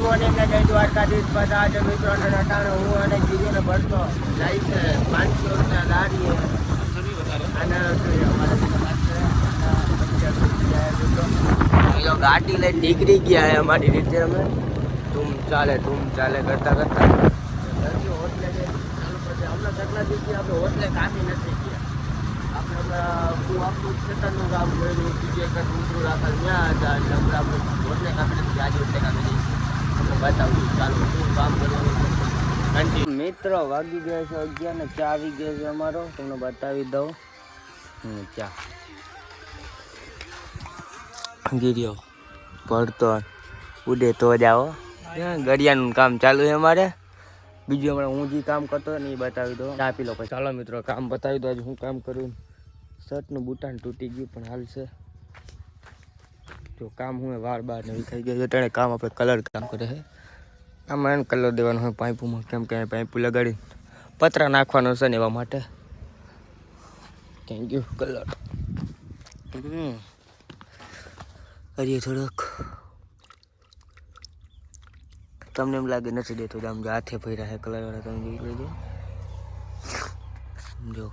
Morning ને જય દ્વારકાધીશ બધા આજે મિત્રો અટાણે હું અને જીવીને ભરતો જાય છે 500 રૂપિયા દાડીએ અને ગાડી લઈને નીકળી ગયા છે અમારી રીતે અમે ધૂમ ચાલે કરતા કરતા હોટલે ચાલુ કરશે હમણાં કેટલા દિવસથી આપણે હોટલે કામી નથી ગયા આપણે હમણાં આખું ખેતરનું કામ કર્યું બીજે એક ઊંચું રાખે ત્યાં હતા એટલે હમણાં આપણે હોટલે કામી નથી આજે હોટલે કામી જઈશું બતાવું ચાલુ શું કામ કરવાનું મિત્રો વાગી ગયા છે 11 ને ચા આવી ગયો છે અમારો તમને બતાવી દઉં ચા ગીર્યો ભરતો ઉડે તો જ આવો ગળિયાનું કામ ચાલુ છે અમારે બીજું હમણાં હું જે કામ કરતો ને એ બતાવી દઉં ચા પી લો પછી ચાલો મિત્રો કામ બતાવી દો આજે હું કામ કરું શર્ટનું બુટાન તૂટી ગયું પણ હાલ છે જો કામ હું વાર ને થઈ ગયું છે તેને કામ આપણે કલર કામ કરે છે આમાં એને કલર દેવાનો હોય પાઇપોમાં કેમ કે પાઇપો લગાડી પતરા નાખવાનો છે ને એવા માટે થેન્ક યુ કલર કરીએ થોડોક તમને એમ લાગે નથી દેતો આમ જો હાથે ભર્યા છે કલરવાળા તમે જોઈ લેજો જો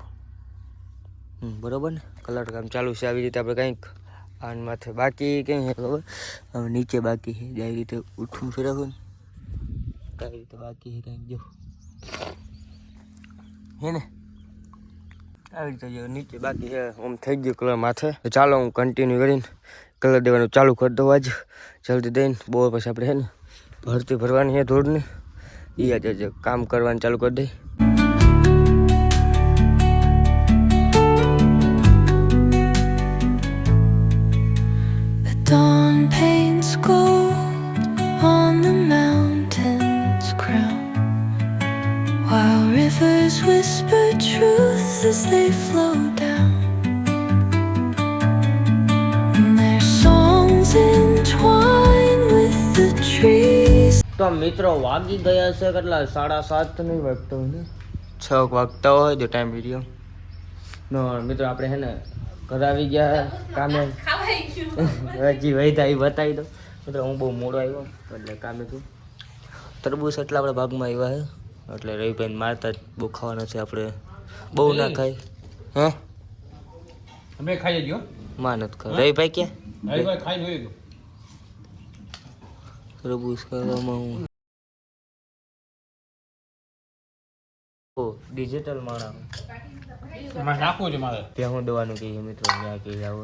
બરોબર ને કલર કામ ચાલુ છે આવી રીતે આપણે કંઈક આન માથે બાકી કઈ છે ખબર હવે નીચે બાકી છે આવી રીતે ઉઠું છે રાખો ને કઈ રીતે બાકી છે કંઈક જો હે ને આવી રીતે જો નીચે બાકી છે આમ થઈ ગયું કલર માથે તો ચાલો હું કન્ટિન્યુ કરીને કલર દેવાનું ચાલુ કરી દઉં આજ જલ્દી દઈને બહુ પછી આપણે છે ને ભરતી ભરવાની છે ધૂળની એ આજે કામ કરવાનું ચાલુ કરી દઈ Dawn paints gold on the mountain's crown, while rivers whisper truth as they flow down. And their songs entwine with the trees. તો મિત્રો વાગી ગયા છે કેટલા 7:30 નહીં વાગતો ને 6 વાગતા હોય તો ટાઈમ વિડીયો નો મિત્રો આપણે છે ને ઘર આવી ગયા કામે હજી વૈધા એ બતાવી દો મિત્રો હું બહુ મોડો આવ્યો એટલે કામે છું તરબૂચ એટલા આપણા ભાગમાં આવ્યા છે એટલે રવિભાઈ મારતા જ બહુ ખાવાના છે આપણે બહુ ના ખાય હે અમે ખાઈ ગયો માં નથી ખાય રવિભાઈ ક્યાં રવિભાઈ ખાઈ જોઈ ગયો તરબૂચ ખાવામાં હું ઓ ડિજિટલ માણા એમાં નાખવું છે મારે ત્યાં હું દવાનું કહીએ મિત્રો ત્યાં કહી જાવ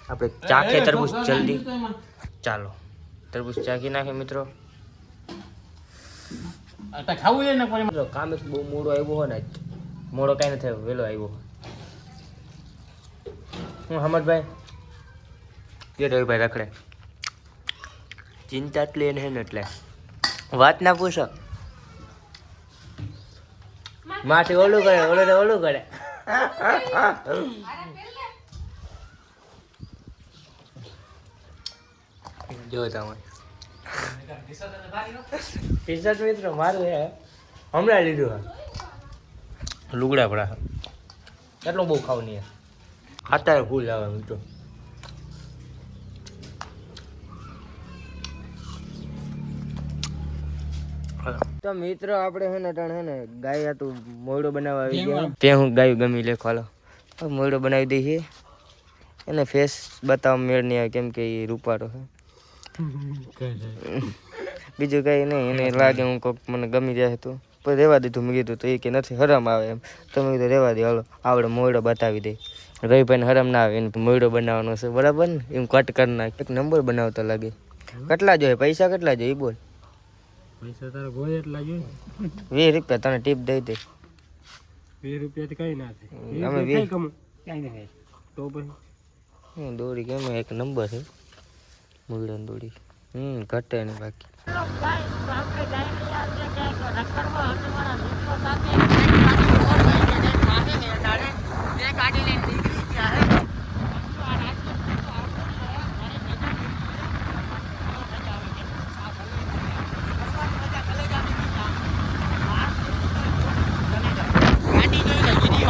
આપણે ચાખે તરબૂચ જલ્દી ચાલો તરબૂચ ચાખી નાખે મિત્રો અત્યારે ખાવું છે ને પછી મિત્રો કામે બહુ મોડો આવ્યો હોય ને મોડો કાંઈ નથી આવ્યો વહેલો આવ્યો હું હમદભાઈ કે રવિભાઈ રખડે ચિંતા એટલી એને ને એટલે વાત ના પૂછો માથી ઓલું કરે ઓલું કરે જો તમે ટી શર્ટ મિત્રો મારું હે હમણાં લીધું હા લુગડા પડા એટલું બહુ ખાવ નહીં અત્યારે ભૂલ આવે મિત્રો તો મિત્રો આપણે છે ને ટાણ છે ને ગાય હતું મોયડો બનાવવા આવી ગયા ત્યાં હું ગાયું ગમી લેખો હાલો મોયડો બનાવી દઈએ એને ફેસ બતાવવા મેળ નહીં આવે કેમ કે એ રૂપારો છે બીજું કઈ નહીં એને લાગે હું કોઈક મને ગમી જાય તો પછી રહેવા દીધું મેં કીધું તો એ કે નથી હરામ આવે એમ તો મેં કીધું રહેવા દે હાલો આપણે મોયડો બતાવી દે રવિભાઈને હરામ ના આવે એને મોયડો બનાવવાનો છે બરાબર ને એમ કટ કરી નાખ એક નંબર બનાવતો લાગે કેટલા જોઈએ પૈસા કેટલા જોઈએ એ બોલ પૈસા તારે ગોય એટલા જોઈએ 20 રૂપિયા તને ટીપ દઈ દે 20 રૂપિયાથી કઈ ના થાય અમે 20 કમ કઈ નહીં તો પછી દોરી કેમ એક નંબર છે મુગડાની દોરી ઘટે ને બાકી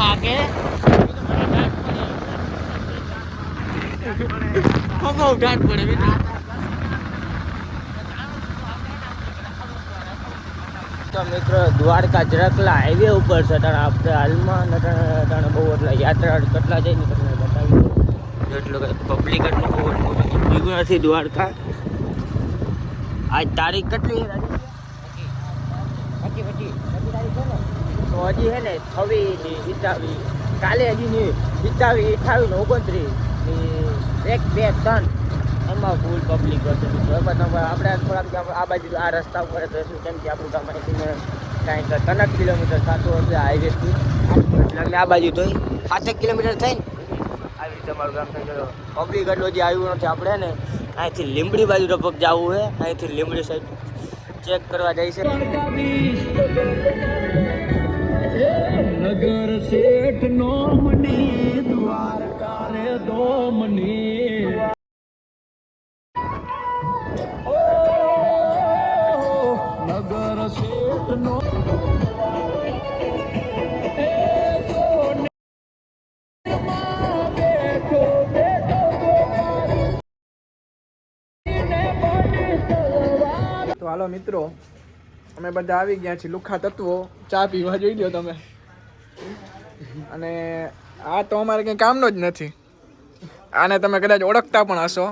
आगे हम डांट पड़े बेटा તો મિત્રો દ્વારકા જરકલા હાઈવે ઉપર છે તાણે આપણે હાલમાં તાણે બહુ એટલે યાત્રા કેટલા જાય ને તમને બતાવી એટલું પબ્લિક એટલું બહુ ભીગું નથી દ્વારકા. આજ તારીખ કેટલી છે? પછી તારીખ છે ને તો હજી છે ને 26 27 કાલે હજી ની 27 28 29 1 2 3 એમાં ફૂલ પબ્લિક હશે. આપણે થોડાક આ બાજુ આ રસ્તા ઉપર જઈશું કેમ કે આપણું ગામ અહીંથી કાંઈક 3 કિલોમીટર થતું હશે હાઈવેથી એટલે આ બાજુ તો 7 કિલોમીટર થાય ને આવી રીતે અમારું ગામ થાય. પબ્લિક એટલું હજી આવ્યું નથી. આપણે ને અહીંથી લીંબડી બાજુ લગભગ જવું છે. અહીંથી લીંબડી સાઈડ ચેક કરવા જાય છે. નગર શેઠ નો મની દ્વારકા રે દો મની નગર શેઠ નો તો હાલો મિત્રો, અમે બધા આવી ગયા છીએ લુખા તત્વો. ચા પીવા જોઈ લો તમે. અને આ તો અમારે કંઈ કામનો જ નથી. આને તમે કદાચ ઓળખતા પણ હશો,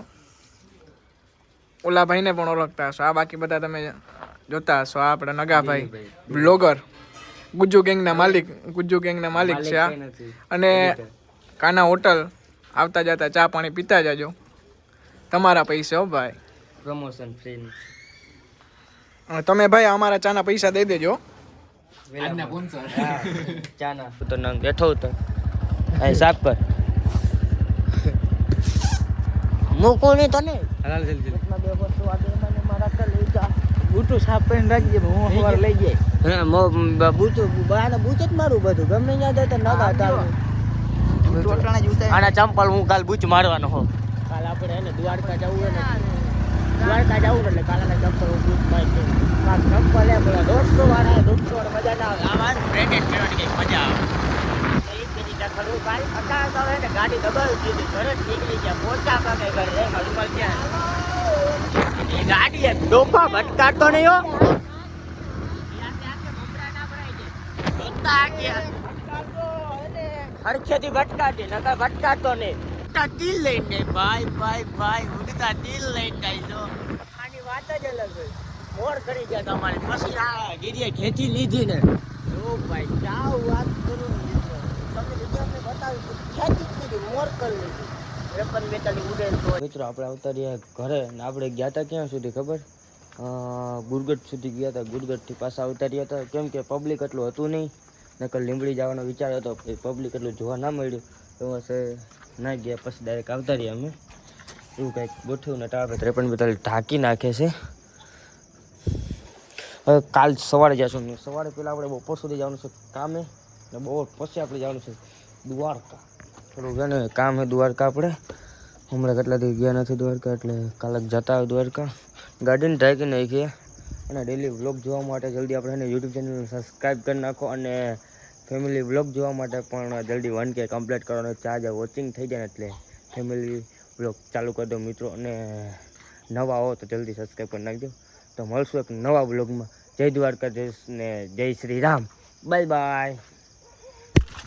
ઓલા ભાઈને પણ ઓળખતા હશો. આ બાકી બધા તમે જોતા હશો. આ આપણા નગાભાઈ બ્લોગર, ગુજ્જુ ગેંગના માલિક છે આ. અને કાના હોટલ આવતા જતા ચા પાણી પીતા જાજો. તમારા પૈસે હો ભાઈ, પ્રમોશન ફ્રી. તમે ભાઈ અમારા ચાના પૈસા દઈ દેજો. ચાના તો નંગ બેઠો તો અહીં સાફ કર મૂકો નહીં તને હાલ જલ્દી બે વસ્તુ આગળ મને મારા કર લઈ જા. બૂટું સાફ કરીને રાખજે, હું સવાર લઈ જાય. હા બૂટું બાને બૂટ જ મારું બધું ગમે ત્યાં જાય તો નગા તારું. આના ચંપલ હું કાલ બૂચ મારવાનો હો. કાલ આપણે એને દ્વારકા જવું હોય ને એટલે કાલના ચંપલ હું બૂચ મારી દઉં. કાલ ચંપલ એ બધા 150 વાળા 150 વાળા મજા ના આવે. આમાં બ્રેન્ડેડ કરવાની કંઈક મજા આવે. ગાડી દબાવી દીધી, ઘરે જ નીકળી ગયા. પહોંચા પાકે ઘરે રૂમાલ ક્યાં ગાડી ડોફા ભટકાતો નહીં હો. હરખેથી ભટકાતી નકર ભટકાતો નહીં. તિલ લઈને ભાઈ ઉડતા તિલ લઈને આવીજો. આની વાત જ અલગ હોય. મોર કરી ગયા તમારે પછી આ ગીરીએ ખેંચી લીધી ને ઓ ભાઈ ચાવ વાત કરું તમને વિડીયો બતાવી ખેંચી લીધી, મોર કરી લીધી. 53 ઉડેલ તો મિત્રો આપણે આવતા રહ્યા ઘરે ને આપણે ગયા હતા ક્યાં સુધી ખબર? ગુરગઢ સુધી ગયા હતા. ગુરગઢથી પાછા આવતા રહ્યા હતા કેમ કે પબ્લિક એટલું હતું નહીં. નકર લીંબડી જવાનો વિચાર હતો, પબ્લિક એટલું જોવા ના મળ્યું તો ના ગયા. પછી ડાયરેક્ટ આવતા રહ્યા અમે. એવું કંઈક ગોઠવ્યું ને ટાળે 53 ઢાંકી નાખે છે. હવે કાલ સવારે જઈશું ને સવારે પહેલાં આપણે બપોર સુધી જવાનું છે કામે ને બપોર પછી આપણે જવાનું છે દ્વારકા. થોડું છે ને કામ છે દ્વારકા. આપણે હમણાં કેટલા દિવસ ગયા નથી દ્વારકા એટલે કાલે જતા હોય દ્વારકા. ગાડીને ઢાંકી નાખીએ અને ડેલી વ્લોગ જોવા માટે જલ્દી આપણે એને યુટ્યુબ ચેનલને સબસ્ક્રાઈબ કરી નાખો અને ફેમિલી વ્લોગ જોવા માટે પણ જલ્દી 1K કમ્પ્લીટ કરવાનો છે. આજે વોચિંગ થઈ જાય ને એટલે ફેમિલી વ્લોગ ચાલુ કરી દો મિત્રો. અને નવા આવો તો જલ્દી સબસ્ક્રાઈબ કરી નાખજો. તો મળશું એક નવા વ્લોગમાં. જય દ્વારકાધીશ ને જય શ્રી રામ. Bye bye.